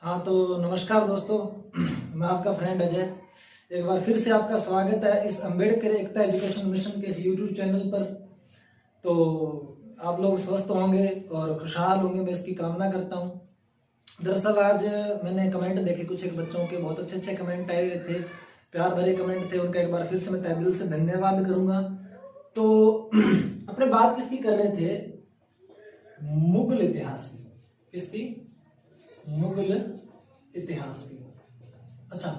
हाँ तो नमस्कार दोस्तों, मैं आपका फ्रेंड अजय एक बार फिर से आपका स्वागत है इस अंबेडकर एकता एजुकेशन मिशन के इस यूट्यूब चैनल पर। तो आप लोग स्वस्थ होंगे और खुशहाल होंगे, मैं इसकी कामना करता हूँ। दरअसल आज मैंने कमेंट देखे, कुछ एक बच्चों के बहुत अच्छे अच्छे कमेंट आए हुए थे, प्यार भरे कमेंट थे, उनका एक बार फिर से मैं तहे दिल से धन्यवाद करूंगा। तो अपने बात किसकी कर रहे थे? मुगल इतिहास की। किसकी? मुगल इतिहास की। अच्छा,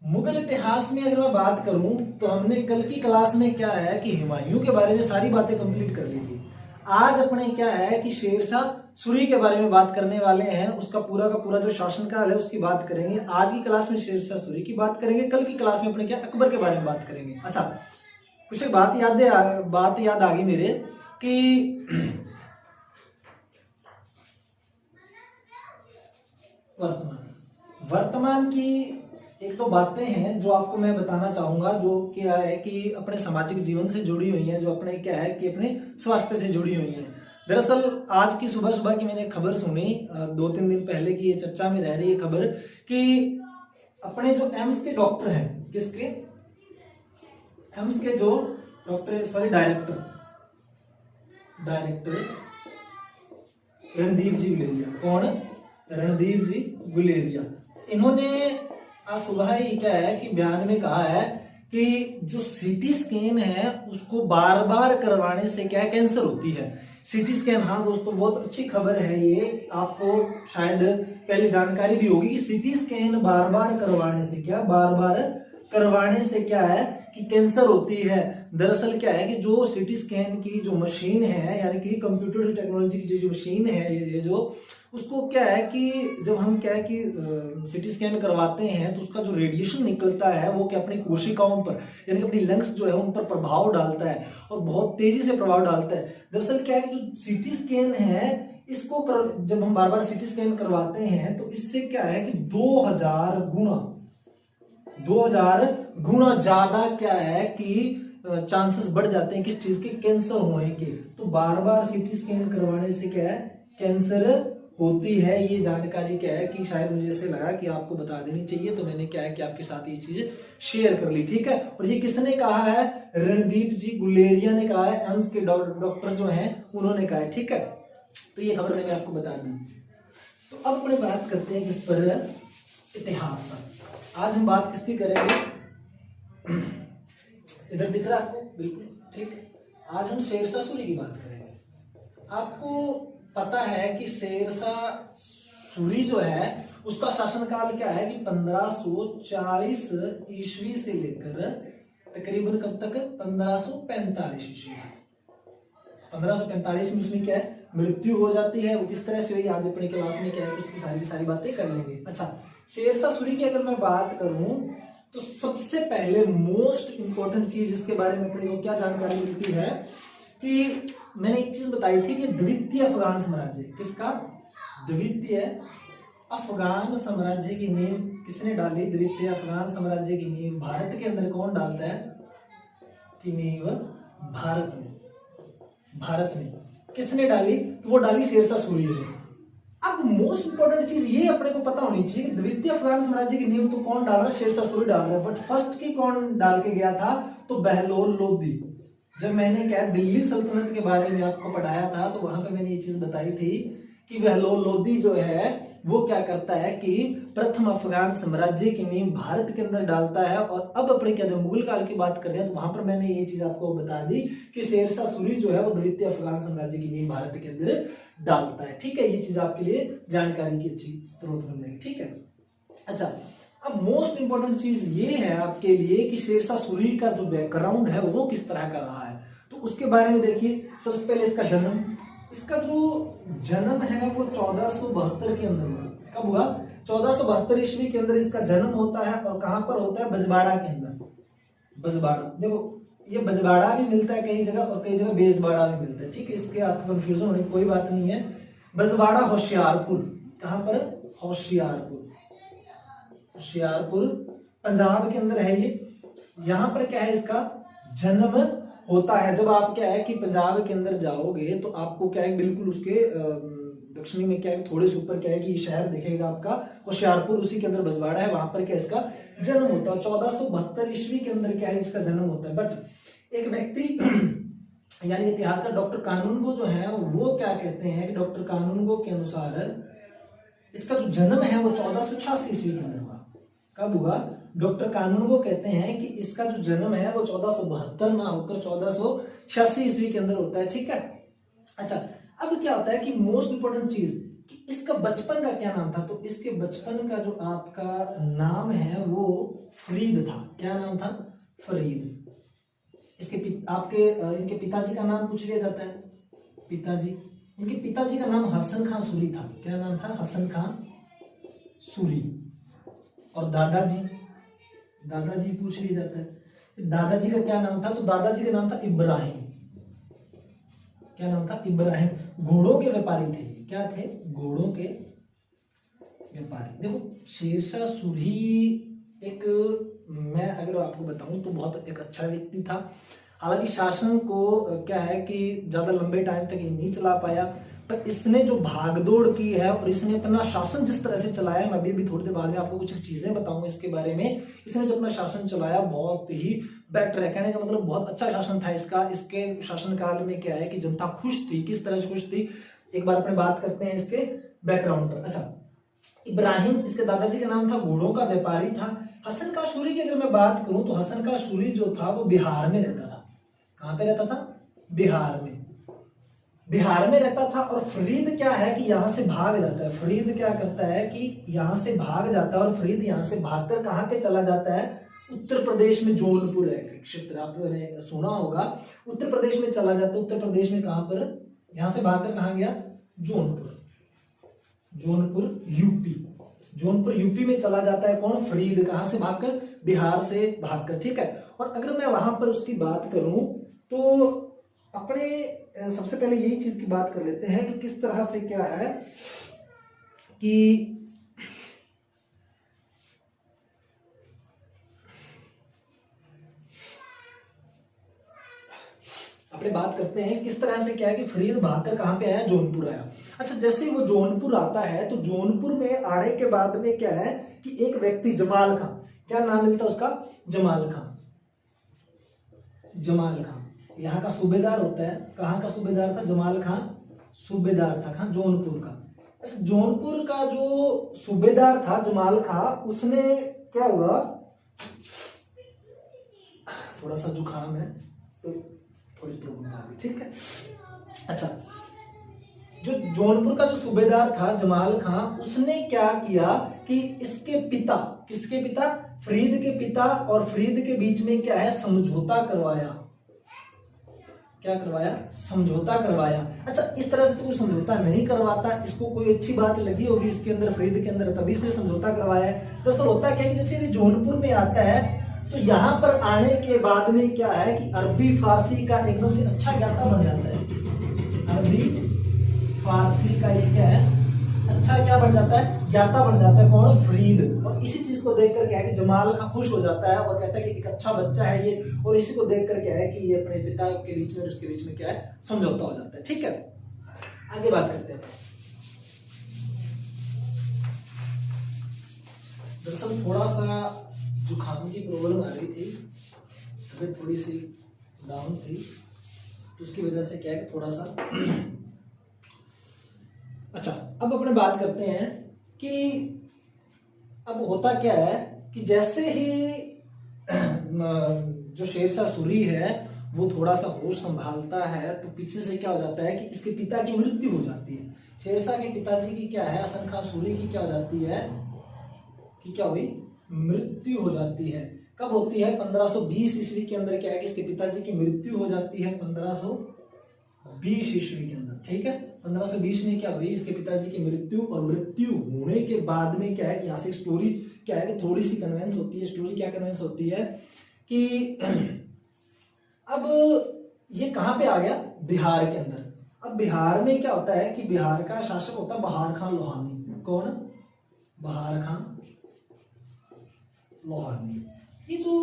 मुगल इतिहास में अगर मैं बात करूं तो हमने कल की क्लास में क्या है कि हुमायूं के बारे में सारी बातें कंप्लीट कर ली थी। आज अपने क्या है कि शेरशाह सूरी के बारे में बात करने वाले हैं। उसका पूरा का पूरा जो शासनकाल है उसकी बात करेंगे। आज की क्लास में शेरशाह सूरी की बात करेंगे, कल की क्लास में अपने क्या अकबर के बारे में बात करेंगे। अच्छा, कुछ एक बात याद आ गई मेरे कि वर्तमान की एक तो बातें हैं जो आपको मैं बताना चाहूंगा, जो क्या है कि अपने सामाजिक जीवन से जुड़ी हुई हैं, जो अपने क्या है कि अपने स्वास्थ्य से जुड़ी हुई हैं। दरअसल आज की सुबह सुबह की मैंने खबर सुनी, 2-3 दिन पहले की ये चर्चा में रह रही है खबर कि अपने जो एम्स के डॉक्टर हैं, किसके? एम्स के जो डॉक्टर, सॉरी डायरेक्टर रणदीप जी गुलेरिया। कौन? रणदीप जी गुलेरिया। इन्होंने आज सुबह ही क्या है कि बयान में कहा है कि जो सीटी स्कैन है उसको बार बार करवाने से क्या कैंसर होती है। सीटी स्कैन, हाँ दोस्तों बहुत अच्छी खबर है ये, आपको शायद पहले जानकारी भी होगी कि सीटी स्कैन बार बार करवाने से क्या है कि कैंसर होती है। दरअसल क्या है कि जो सीटी स्कैन की जो मशीन है, यानी कि कंप्यूटर टेक्नोलॉजी की जो मशीन है, ये जो उसको क्या है कि जब हम क्या है कि सीटी स्कैन करवाते हैं तो उसका जो रेडिएशन निकलता है वो क्या अपनी कोशिकाओं पर, यानी अपनी लंग्स जो है उन पर प्रभाव डालता है और बहुत तेजी से प्रभाव डालता है। दरअसल क्या है कि जो सीटी स्कैन है इसको जब हम बार बार सीटी स्कैन करवाते हैं तो इससे क्या है कि 2000 गुना ज्यादा क्या है कि चांसेस बढ़ जाते हैं किस चीज के? कैंसर होने के। तो बार बार सीटी स्कैन करवाने से क्या है कैंसर होती है। ये जानकारी क्या है कि शायद मुझे ऐसे लगा कि आपको बता देनी चाहिए, तो मैंने क्या है कि आपके साथ ये चीज शेयर कर ली। ठीक है, और ये किसने कहा है? रणदीप जी गुलेरिया ने कहा है, एम्स के डॉक्टर जो हैं उन्होंने कहा है। ठीक है, तो ये खबर मैंने आपको बता दी। तो अब अपने बात करते हैं किस पर? इतिहास पर। आज हम बात किसकी करेंगे? इधर दिख रहा है आपको? बिल्कुल ठीक। आज हम शेरशाह सूरी की बात करेंगे। आपको पता है कि शेरशाह सूरी जो है उसका शासनकाल क्या है कि 1540 ईस्वी से लेकर तकरीबन कब तक? 1545 ईस्वी। 1545 में उसमें क्या है मृत्यु हो जाती है। वो किस तरह से हुई आज अपनी क्लास में क्या है उसकी सारी बातें कर लेंगे। अच्छा, शेरशाह सूरी की अगर मैं बात करूं तो सबसे पहले मोस्ट इंपॉर्टेंट चीज इसके बारे में अपने को क्या जानकारी मिलती है कि मैंने एक चीज बताई थी कि द्वितीय अफगान साम्राज्य। किसका? द्वितीय अफगान साम्राज्य की नींव किसने डाली? द्वितीय अफगान साम्राज्य की नींव भारत के अंदर कौन डालता है कि नींव भारत में किसने डाली? तो वो डाली शेरशाह सूरी ने। अब मोस्ट इंपोर्टेंट चीज ये अपने को पता होनी चाहिए कि द्वितीय अफगान साम्राज्य की नींव तो कौन डाल रहा है? शेरशाह सूरी डाल रहा है। बट फर्स्ट की कौन डाल के गया था? तो बहलोल लोदी। जब मैंने क्या दिल्ली सल्तनत के बारे में आपको पढ़ाया था तो वहां पे मैंने ये चीज बताई थी कि बहलोल लोदी जो है वो क्या करता है कि प्रथम अफगान साम्राज्य की नींव भारत के अंदर डालता है। और अब अपने क्या जब मुगल काल की बात कर रहे हैं तो वहां पर मैंने ये चीज आपको बता दी कि शेरशाह सूरी जो है वो द्वितीय अफगान साम्राज्य की नींव भारत के अंदर डालता है। ठीक है, ये चीज आपके लिए जानकारी की अच्छी स्रोत बन जाएगी। ठीक है, अच्छा, अब मोस्ट इंपोर्टेंट चीज ये है आपके लिए कि शेरशाह सूरी का जो बैकग्राउंड है वो किस तरह का रहा है, तो उसके बारे में देखिए। सबसे पहले इसका जो जन्म है वो 1472 के अंदर हुआ। कब हुआ? 1472 ईस्वी के अंदर इसका जन्म होता है। और कहां पर होता है? बजबाड़ा के अंदर। बजबाड़ा, देखो ये बजबाड़ा भी मिलता है कई जगह और कई जगह बेजबाड़ा भी मिलता है। ठीक है, इसके आपको कंफ्यूजन होने की कोई बात नहीं है। बजबाड़ा होशियारपुर, कहां पर? होशियारपुर पंजाब के अंदर है ये। यहां पर क्या है इसका जन्म होता है। जब आप क्या है कि पंजाब के अंदर जाओगे तो आपको क्या है बिल्कुल उसके दक्षिणी में क्या है, थोड़े से ऊपर क्या है कि ये शहर दिखेगा आपका होशियारपुर, उसी के अंदर बजवाड़ा है, वहां पर क्या इसका जन्म होता है। 1472 ईस्वी के अंदर क्या है इसका जन्म होता है। बट एक व्यक्ति यानी इतिहास का डॉक्टर कानूनगो जो है वो क्या कहते हैं कि डॉक्टर कानूनगो के अनुसार इसका जो जन्म है वो 1486 ईस्वी के अंदर हुआ। कब हुआ? डॉक्टर कानूनगो कहते हैं कि इसका जो जन्म है वो 1472 ना होकर 1486 ईस्वी के अंदर होता है। ठीक है। अच्छा, अब क्या होता है कि मोस्ट इंपोर्टेंट चीज कि इसका बचपन का क्या नाम था, तो इसके बचपन का जो आपका नाम है वो फरीद था। क्या नाम था? फरीद। आपके इनके पिताजी का नाम पूछ लिया जाता है। पिताजी, इनके पिताजी का नाम हसन खां सूरी था। क्या नाम था? हसन खां सूरी। और दादाजी पूछ लिया जाता है। दादाजी का क्या नाम था? तो दादाजी का नाम था इब्राहिम। क्या नाम था? इब्राहिम। घोड़ों के व्यापारी थे। क्या थे? घोड़ों के व्यापारी। देखो शेरशाह सूरी एक, मैं अगर आपको बताऊं तो बहुत एक अच्छा व्यक्ति था। हालांकि शासन को क्या है कि ज्यादा लंबे टाइम तक ये नहीं चला पाया, पर इसने जो भागदौड़ की है और इसने अपना शासन जिस तरह से चलाया, मैं अभी थोड़ी देर बाद में आपको कुछ चीजें बताऊंगा इसके बारे में। इसने जो अपना शासन चलाया बहुत ही बेटर है, कहने का मतलब बहुत अच्छा शासन था इसका। इसके शासनकाल में क्या है कि जनता खुश थी। किस तरह से खुश थी, एक बार अपने बात करते हैं इसके बैकग्राउंड पर। अच्छा, इब्राहिम इसके दादाजी का नाम था, घोड़ों का व्यापारी था। हसन खां सूरी की अगर मैं बात करूं तो हसन खां सूरी जो था वो बिहार में रहता था। कहां पे रहता था? बिहार में रहता था। और फरीद क्या है कि यहां से भाग जाता है। फरीद क्या करता है कि यहां से भाग जाता है, और फरीद यहां से भागकर कहां पे चला जाता है? उत्तर प्रदेश में जौनपुर है क्षेत्र, आपने सुना होगा। उत्तर प्रदेश में चला जाता है। उत्तर प्रदेश में कहां पर? यहां से भागकर कहां गया? जौनपुर यूपी में चला जाता है। कौन? फरीद। कहां से भागकर? बिहार से भागकर। ठीक है। और अगर मैं वहां पर उसकी बात करूं तो अपने सबसे पहले यही चीज की बात कर लेते हैं कि किस तरह से क्या है कि अपने बात करते हैं किस तरह से क्या है कि फरीद भागकर कहां पे आया? जौनपुर आया। अच्छा, जैसे वो जौनपुर आता है तो जौनपुर में आने के बाद में क्या है कि एक व्यक्ति जमाल खां, क्या नाम मिलता है उसका? जमाल खां यहाँ का सूबेदार होता है। कहाँ का सूबेदार था? जमाल खां सूबेदार था। कहाँ? जौनपुर का। अच्छा, जौनपुर का जो सूबेदार था जमाल खां, उसने क्या हुआ, थोड़ा सा जुकाम है तो थोड़ी प्रॉब्लम आ रही। ठीक है। अच्छा, जो जौनपुर का जो सूबेदार था जमाल खां, उसने क्या किया कि इसके पिता, किसके पिता? फरीद के पिता और फरीद के बीच में क्या है? समझौता करवाया। क्या करवाया? समझौता करवाया। अच्छा, इस तरह से तो कोई समझौता नहीं करवाता, इसको कोई अच्छी बात लगी होगी इसके अंदर, फरीद के अंदर, तभी इसने समझौता करवाया है। दरअसल होता क्या है कि जैसे ये जौनपुर में आता है तो यहाँ पर आने के बाद में क्या है कि अरबी फारसी का एकदम से अच्छा ज्ञाता बन जाता है। अरबी फारसी का ये क्या है? अच्छा क्या बन जाता है? ज्ञाता बन जाता है। कौन? फरीद। और इसी चीज को देखकर क्या है कि जमाल का खुश हो जाता है और कहता है कि एक अच्छा बच्चा है ये, और इसी को देखकर क्या है कि ये अपने पिता के बीच में और उसके बीच में क्या है? समझौता हो जाता है। ठीक है, आगे बात करते हैं। दरअसल थोड़ा सा जुकाम की प्रॉब्लम आ रही थी, तबीयत थोड़ी सी डाउन थी, तो उसकी वजह से क्या है कि थोड़ा सा अच्छा, अब अपने बात करते हैं कि अब होता क्या है कि जैसे ही जो शेरशाह सूरी है वो थोड़ा सा होश संभालता है तो पीछे से क्या हो जाता है कि इसके पिता की मृत्यु हो जाती है। शेरशाह के पिताजी की क्या है? हसन खां सूरी की क्या हो जाती है कि क्या हुई? मृत्यु हो जाती है। कब होती है? 1520 ईस्वी के अंदर क्या है कि इसके पिताजी की मृत्यु हो जाती है 1520 ईस्वी के अंदर। ठीक है, 1520 में क्या हुई? इसके पिताजी की मृत्यु, और मृत्यु होने के बाद में क्या है कि यहाँ से स्टोरी क्या है कि थोड़ी सी कन्वेंस होती है। स्टोरी क्या कन्वेंस होती है कि अब ये कहां पे आ गया? बिहार के अंदर। अब बिहार में क्या होता है कि बिहार का शासक होता है बहार खां लोहानी। कौन? बहार खां लोहानी। ये जो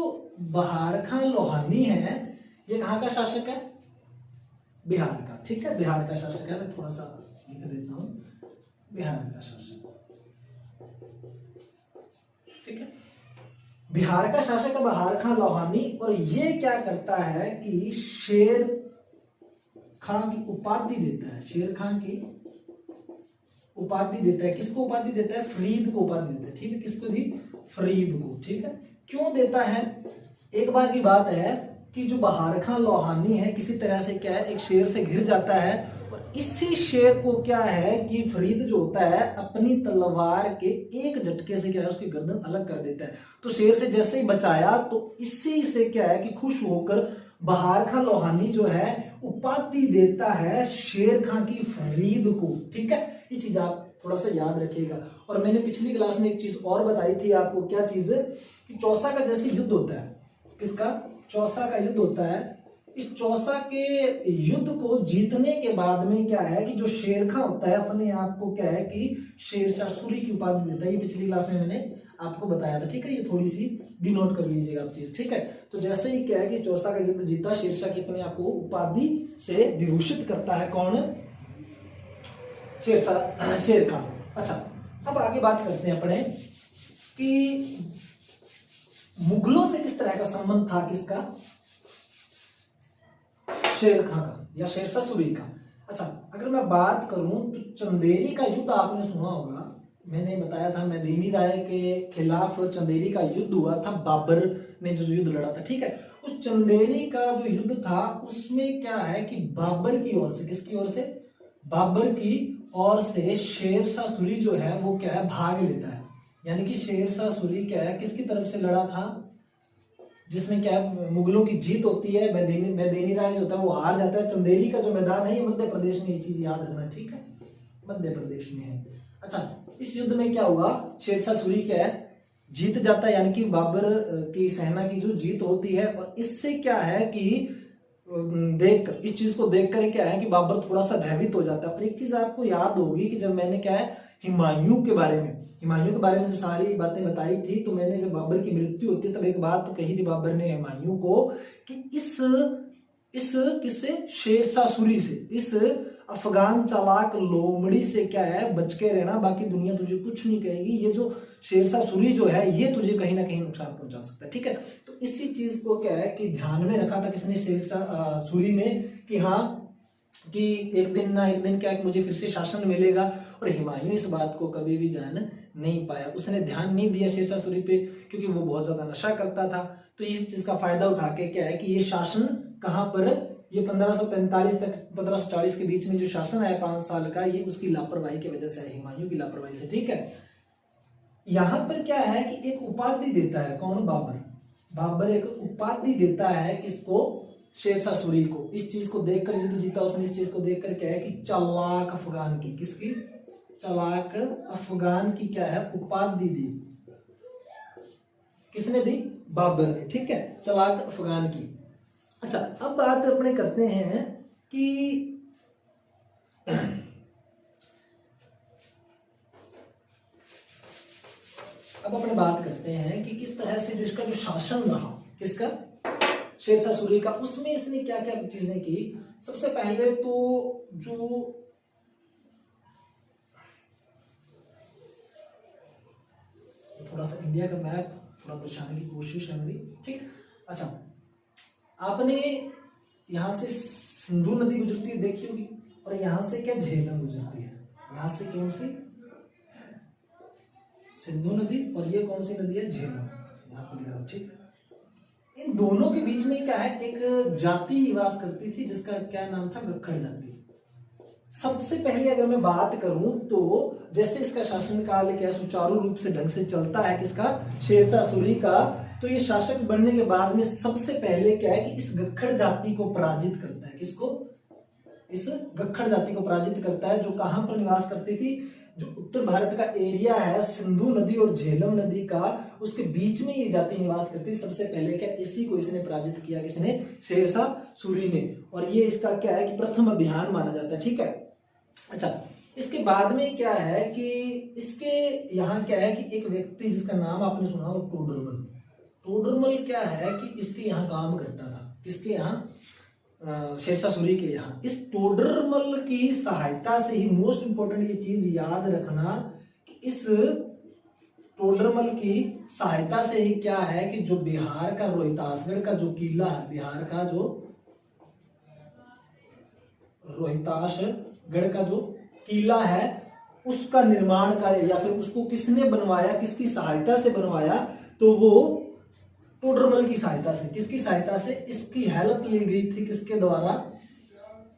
बहार खां लोहानी है ये कहां का शासक है? बिहार का। ठीक है, बिहार का शासक है। मैं थोड़ा सा लिख देता हूं। बिहार का शासक, ठीक है। बिहार का शासक है बहार खान लोहानी, और ये क्या करता है कि शेर खां की उपाधि देता है, शेर खां की उपाधि देता है। किसको उपाधि देता है? फरीद को उपाधि देता है, ठीक है। किसको दी? फरीद को, ठीक है। क्यों देता है? एक बार की बात है कि जो बहार खान लोहानी है किसी तरह से क्या है, एक शेर से घिर जाता है, और इसी शेर को क्या है कि फरीद जो होता है अपनी तलवार के एक झटके से क्या है उसकी गर्दन अलग कर देता है। तो शेर से जैसे ही बचाया तो इसी से क्या है कि खुश होकर बहार खान लोहानी जो है उपाधि देता है शेर खां की फरीद को, ठीक है। ये चीज आप थोड़ा सा याद रखिएगा। और मैंने पिछली क्लास में एक चीज और बताई थी आपको, क्या चीज कि चौसा का जैसे युद्ध होता है, किसका? चौसा का युद्ध होता है। इस चौसा के युद्ध को जीतने के बाद में क्या है कि जो शेरखां होता है अपने आप को क्या है कि शेरशाह सूरी की उपाधि देता है। ये पिछली क्लास में मैंने आपको बताया था, ठीक है। ये थोड़ी सी डिनोट कर लीजिएगा आप चीज, ठीक है। तो जैसे ही क्या है कि चौसा का युद्ध जीता, शेरशाह की अपने आप को उपाधि से विभूषित करता है। कौन? शेरखां। अच्छा, अब आगे बात करते हैं अपने कि मुगलों से किस तरह का संबंध था, किसका? शेर खां का या शेरशाह सूरी का। अच्छा, अगर मैं बात करूं तो चंदेरी का युद्ध आपने सुना होगा, मैंने बताया था मेदिनी राय के खिलाफ चंदेरी का युद्ध हुआ था, बाबर ने जो युद्ध लड़ा था, ठीक है। उस चंदेरी का जो युद्ध था उसमें क्या है कि बाबर की ओर से, किसकी ओर से? बाबर की ओर से शेरशाह सूरी जो है वो क्या है भाग लेता है। यानी कि शेरशाह सूरी क्या है किसकी तरफ से लड़ा था, जिसमें क्या है मुगलों की जीत होती है, मेदिनी राय जो होता है वो हार जाता है। चंदेरी का जो मैदान है ये मध्य प्रदेश में, ये चीज याद रखना, ठीक है, मध्य प्रदेश में है। अच्छा, इस युद्ध में क्या हुआ, शेरशाह सूरी क्या है जीत जाता है, यानी कि बाबर की सेना की जो जीत होती है। और इससे क्या है कि देखकर, इस चीज को देखकर क्या है कि बाबर थोड़ा सा भयभीत हो जाता है। और एक चीज आपको याद होगी कि जब मैंने क्या है हुमायूं के बारे में जो सारी बातें बताई थी, तो मैंने जब बाबर की मृत्यु होती है तब एक बात तो कही थी बाबर ने हुमायूं को कि इस किससे? शेरशाह सूरी से, इस अफगान चालाक लोमड़ी से क्या है बच के रहना, बाकी दुनिया तुझे कुछ नहीं कहेगी। ये जो शेरशाह सूरी जो है ये तुझे कहीं ना कहीं नुकसान पहुंचा सकता है, ठीक है। तो इसी चीज को क्या है कि ध्यान में रखा था किसने? शेरशाह सूरी ने, कि हाँ कि एक दिन ना एक दिन क्या है मुझे फिर से शासन मिलेगा। और हुमायूं इस बात को कभी भी जान नहीं पाया, उसने ध्यान नहीं दिया शेरशाह सूरी पे, क्योंकि वो बहुत ज्यादा नशा करता था। तो इस चीज का फायदा उठा के क्या है कि ये शासन कहां पर, ये 1545 तक 1540 के बीच में जो शासन है 5 साल का, ये उसकी लापरवाही की वजह से है, हुमायूं की लापरवाही से, ठीक है। यहां पर क्या है कि एक उपाधि देता है, कौन? बाबर एक उपाधि देता है किसको? शेरशाह सूरी को। इस चीज को देखकर युद्ध जीता उसने, इस चीज को देखकर क्या है कि चालाक अफगान की, किसकी? चालाक अफगान की क्या है उपाधि दी, किसने दी? बाबर ने, ठीक है, चालाक अफगान की। अच्छा, अब बात अपने करते हैं कि अब अपने बात करते हैं कि किस तरह से जो इसका जो शासन रहा, किसका? शेरशाह सूरी का, उसमें इसने क्या क्या चीजें की। सबसे पहले तो जो थोड़ा सा इंडिया का मैप थोड़ा दर्शाने की कोशिश है मेरी, ठीक। अच्छा, आपने यहां से सिंधु नदी गुजरती है देखी होगी, और यहां से क्या झेलम गुजरती है। यहां से कौन सी? सिंधु नदी, और ये कौन सी नदी है? झेलम, यहाँ पर, ठीक है। इन दोनों के बीच में क्या है एक जाति निवास करती थी जिसका क्या नाम था? गक्खड़ जाति। सबसे पहले अगर मैं बात करूं तो जैसे इसका शासनकाल क्या सुचारू रूप से ढंग से चलता है, किसका? शेरशाह सूरी का। तो ये शासक बनने के बाद में सबसे पहले क्या है कि इस गक्खड़ जाति को पराजित करता है। किसको? इस गक्खड़ जाति को पराजित करता है, जो कहां पर निवास करती थी? जो उत्तर भारत का एरिया है सिंधु नदी और झेलम नदी का, उसके बीच में ये जाति निवास करती थी। सबसे पहले क्या इसी को इसने पराजित किया, किसने? शेरशाह सूरी ने। और ये इसका क्या है कि प्रथम अभियान माना जाता है, ठीक है। अच्छा, इसके बाद में क्या है कि इसके यहाँ क्या है कि एक व्यक्ति जिसका नाम आपने सुना हो, टोडरमल। टोडरमल क्या है कि इसके यहाँ काम करता था, किसके यहाँ? शेरशाह सूरी के यहाँ। इस टोडरमल की सहायता से ही, मोस्ट इंपॉर्टेंट ये चीज याद रखना कि इस टोडरमल की सहायता से ही क्या है कि जो बिहार का रोहतासगढ़ का जो किला है, बिहार का जो रोहतासगढ़ का जो किला है, उसका निर्माण कार्य या फिर उसको किसने बनवाया, किसकी सहायता से बनवाया, तो वो टोडरमल की सहायता से। किसकी सहायता से? इसकी हेल्प ली गई थी किसके द्वारा?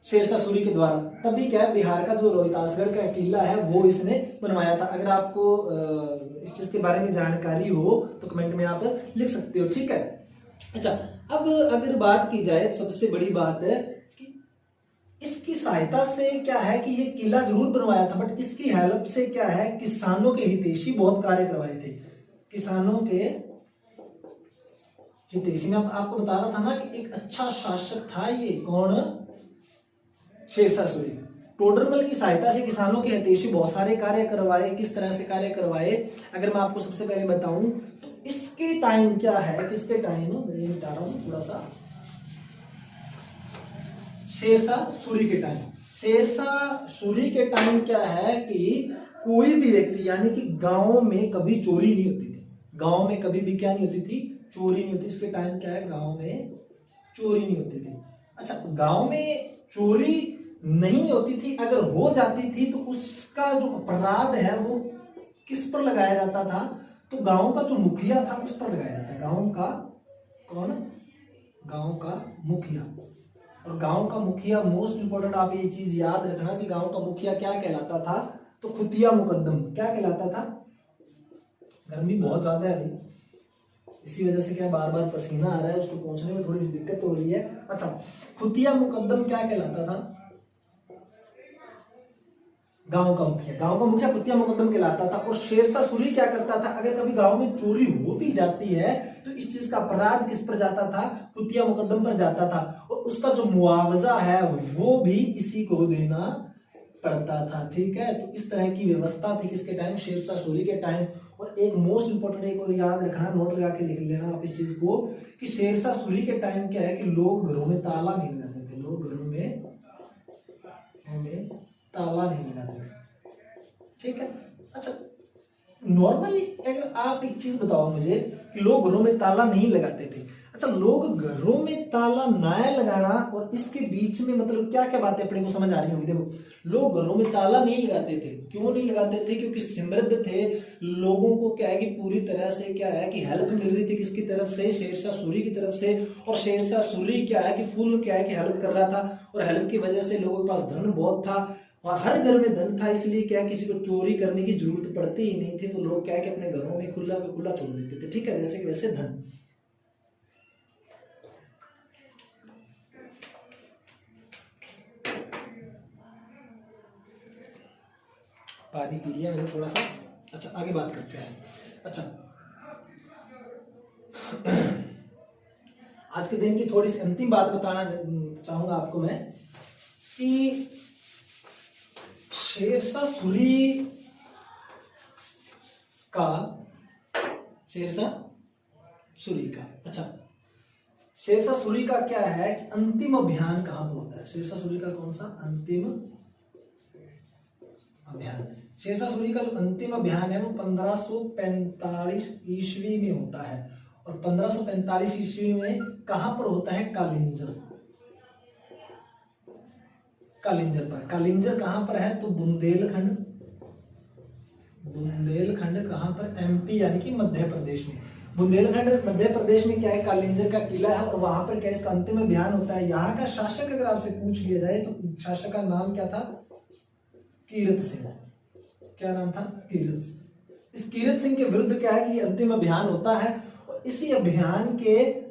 शेरशाह सूरी के द्वारा। तभी क्या है, बिहार का जो रोहतासगढ़ का किला है वो इसने बनवाया था। अगर आपको इस चीज के बारे में जानकारी हो तो कमेंट में आप लिख सकते हो, ठीक है। अच्छा, अब अगर बात की जाए, सबसे बड़ी बात है कि इसकी सहायता से क्या है कि ये किला जरूर बनवाया था, बट इसकी हेल्प से क्या है, किसानों के हितैषी बहुत कार्य करवाए थे। किसानों के हितैषी में आपको बता रहा था ना कि एक अच्छा शासक था ये, कौन? शेरशाह सूरी। टोडरमल की सहायता से किसानों के हितैषी बहुत सारे कार्य करवाए। किस तरह से कार्य करवाए, अगर मैं आपको सबसे पहले बताऊं तो इसके टाइम क्या है, किसके टाइम मैं बता रहा हूं थोड़ा सा, शेरशाह सूरी के टाइम। शेरशाह सूरी के टाइम क्या है कि कोई भी व्यक्ति, यानी कि गांव में कभी चोरी नहीं होती थी। गांव में कभी भी क्या नहीं होती थी? चोरी नहीं होती। इसके टाइम क्या है, गांव में चोरी नहीं होती थी। अच्छा, गांव में चोरी नहीं होती थी, अगर हो जाती थी तो उसका जो अपराध है वो किस पर लगाया जाता था? तो गांव का जो मुखिया था उस पर लगाया जाता। गांव का कौन? गांव का मुखिया। और गांव का मुखिया, मोस्ट इंपोर्टेंट आप ये चीज याद रखना कि गांव का मुखिया क्या कहलाता था? तो खुतिया मुकद्दम। क्या कहलाता था? गर्मी बहुत ज्यादा है अभी, इसी वजह से क्या बार बार पसीना आ रहा है, उसको पहुंचने में थोड़ी सी दिक्कत हो रही है। अच्छा, खुतिया मुकद्दम क्या कहलाता था? गांव का मुखिया। गांव का मुखिया खुतिया मुकद्दम कहलाता था। और शेरशाह सूरी क्या करता था, अगर कभी गांव में चोरी हो भी जाती है तो इस चीज का अपराध किस पर जाता था? खुतिया मुकद्दम पर जाता था, और उसका जो मुआवजा है वो भी इसी को देना पड़ता था, ठीक है। तो इस तरह की व्यवस्था थी किसके टाइम? शेरशाह सूरी के टाइम। और एक मोस्ट इंपोर्टेंट एक और याद रखना, नोट लगा के लिख लेना आप इस चीज को, कि शेरशाह सूरी के टाइम क्या है कि लोग घरों में ताला नहीं लगाते थे। लोग घरों में ताला नहीं लगाते थे, ठीक है। अच्छा, नॉर्मली अगर आप एक चीज बताओ मुझे कि लोग घरों में ताला नहीं लगाते थे। अच्छा, लोग घरों में ताला ना लगाना और इसके बीच में मतलब क्या क्या बातें अपने को समझ आ रही होगी। देखो, लोग घरों में ताला नहीं लगाते थे, क्यों नहीं लगाते थे? क्योंकि समृद्ध थे, लोगों को क्या है कि पूरी तरह से क्या है कि हेल्प मिल रही थी किसकी तरफ से? शेरशाह सूरी की तरफ से। और शेरशाह सूरी क्या है कि फुल क्या है कि हेल्प कर रहा था, और हेल्प की वजह से लोगों के पास धन बहुत था, और हर घर में धन था, इसलिए क्या किसी को चोरी करने की जरूरत पड़ती ही नहीं थी। तो लोग क्या है कि अपने घरों में खुला पे खुला छोड़ देते थे, ठीक है, वैसे वैसे धन। पानी पी लिया मैंने थोड़ा सा। अच्छा, आगे बात करते हैं। अच्छा, आज के दिन की थोड़ी सी अंतिम बात बताना चाहूंगा आपको मैं कि शेरशाह सूरी का अच्छा, शेरशाह सूरी का क्या है कि अंतिम अभियान कहां पर होता है? शेरशाह सूरी का कौन सा अंतिम अभियान? शेरशाह सूरी का जो अंतिम अभियान है वो 1545 ईस्वी में होता है। और 1545 ईस्वी में कहां पर होता है? कालिंजर। कालिंजर पर। कालिंजर कहां पर है? तो बुंदेलखंड। बुंदेलखंड कहां पर? एमपी यानी कि मध्य प्रदेश में। बुंदेलखंड मध्य प्रदेश में क्या है? कालिंजर का किला है, और वहां पर क्या इसका अंतिम अभियान होता है। यहाँ का शासक अगर आपसे पूछ लिया जाए तो शासक का नाम क्या था? कीरत सिंह। क्या नाम था? कीरत सिंह। इस कीरत सिंह के विरुद्ध क्या है कि अंतिम अभियान होता है, और इसी अभियान के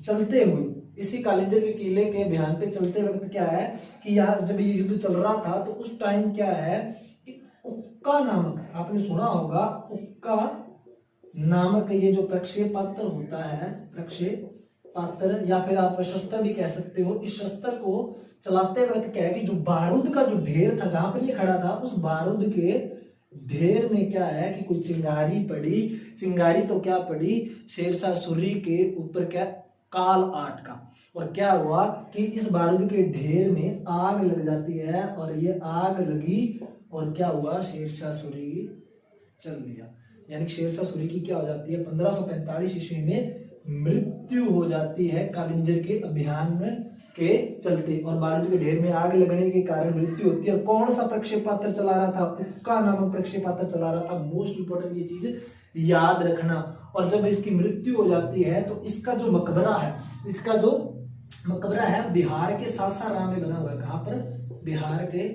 चलते हुए, इसी कालिंजर के किले के अभियान पे चलते वक्त क्या है कि यहाँ जब ये युद्ध चल रहा था तो उस टाइम क्या है कि उक्का नामक, आपने सुना होगा, उक्का नामक ये जो प्रक्षेपास्त्र होता है, प्रक्षेपास्त्र या फिर आप शस्त्र भी कह सकते हो, इस शस्त्र को चलाते वक्त क्या है कि जो बारूद का जो ढेर था जहां पर ये खड़ा था, उस बारूद के ढेर में क्या है कि कोई चिंगारी पड़ी। चिंगारी तो क्या पड़ी? शेरशाह सूरी के ऊपर क्या काल 8 का। और क्या हुआ कि इस बारूद के ढेर में आग लग जाती है, और ये आग लगी और क्या हुआ, शेरशाह सूरी चल दिया। यानी कि शेरशाह सूरी की क्या हो जाती है, 1545 ईस्वी में मृत्यु हो जाती है कालिंजर के अभियान के चलते, और बारूद के ढेर में आग लगने के कारण मृत्यु होती है। कौन सा प्रक्षेपास्त्र चला रहा था, उक्का नामक प्रक्षेपास्त्र चला रहा था। मोस्ट इंपोर्टेंट ये चीज याद रखना। और जब इसकी मृत्यु हो जाती है तो इसका जो मकबरा है, इसका जो मकबरा है बिहार के सासाराम में बना हुआ है। कहां पर, बिहार के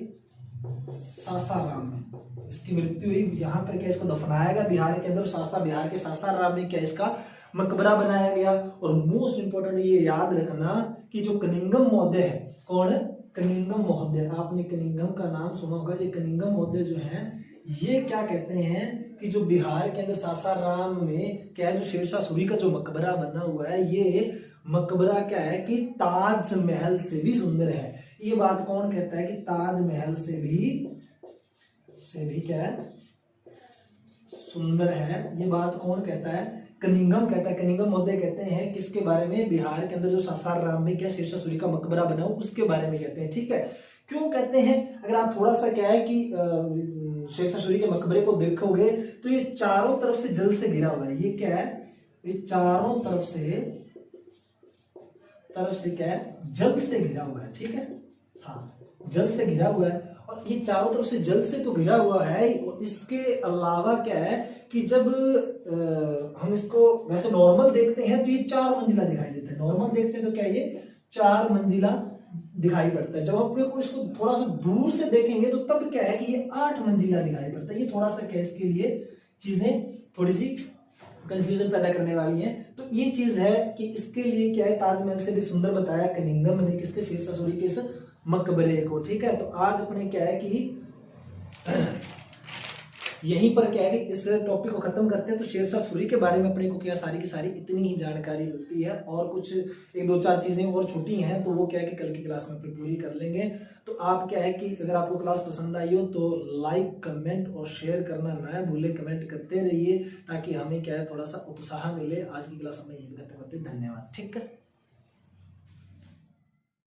सासाराम में इसकी मृत्यु हुई। यहाँ पर क्या इसको दफनाया गया बिहार के अंदर, बिहार के सासाराम में क्या इसका मकबरा बनाया गया। और मोस्ट इंपोर्टेंट ये याद रखना कि जो कनिंगम महोदय है, कौन है, कनिंगम महोदय, आपने कनिंगम का नाम सुना होगा। ये कनिंगम महोदय जो है ये क्या कहते हैं कि जो बिहार के अंदर सासाराम में क्या है, जो शेरशाह सूरी का जो मकबरा बना हुआ है, ये मकबरा क्या है कि ताजमहल से भी सुंदर है। ये बात कौन कहता है कि ताजमहल से भी क्या है, सुंदर है। ये बात कौन कहता है, कनिंगम कहता है। कनिंगम महोदय कहते हैं किसके बारे में, बिहार के अंदर जो सासाराम में क्या शेरशाह सूरी का मकबरा बना हो उसके बारे में कहते हैं। ठीक है, क्यों कहते हैं, अगर आप थोड़ा सा क्या है कि शेरशाह सूरी के मकबरे को देखोगे तो ये चारों तरफ से जल से घिरा हुआ है। ये क्या है, ये चारों तरफ से क्या है, जल से घिरा हुआ है। ठीक है, हाँ, जल से घिरा हुआ है। और ये चारों तरफ से जल से तो घिरा हुआ है। इसके अलावा क्या है कि जब हम इसको वैसे नॉर्मल देखते हैं तो ये 4 मंजिला दिखाई देता है। नॉर्मल देखते हैं तो क्या ये 4 मंजिला दिखाई पड़ता है। जब अपने को इसको थोड़ा सा दूर से देखेंगे तो तब क्या है कि ये 8 मंजिला दिखाई पड़ता है। ये थोड़ा सा क्या, इसके लिए चीजें थोड़ी सी कंफ्यूजन पैदा करने वाली है। तो ये चीज है कि इसके लिए क्या है, ताजमहल से भी सुंदर बताया कनिंगम ने किसके, शेरशाह सूरी के इस मकबरे को। ठीक है, तो आज अपने क्या है कि यहीं पर क्या है कि इस टॉपिक को खत्म करते हैं। तो शेरशाह सूरी के बारे में अपने को क्या सारी की सारी इतनी ही जानकारी मिलती है, और कुछ 1-2-4 चीजें और छोटी हैं तो वो क्या है कि कल की क्लास में अपनी पूरी कर लेंगे। तो आप क्या है कि अगर आपको क्लास पसंद आई हो तो लाइक, कमेंट और शेयर करना ना भूले। कमेंट करते रहिए ताकि हमें क्या है थोड़ा सा उत्साह मिले। आज की क्लास हमें यही खत्म करते हैं। धन्यवाद। ठीक है।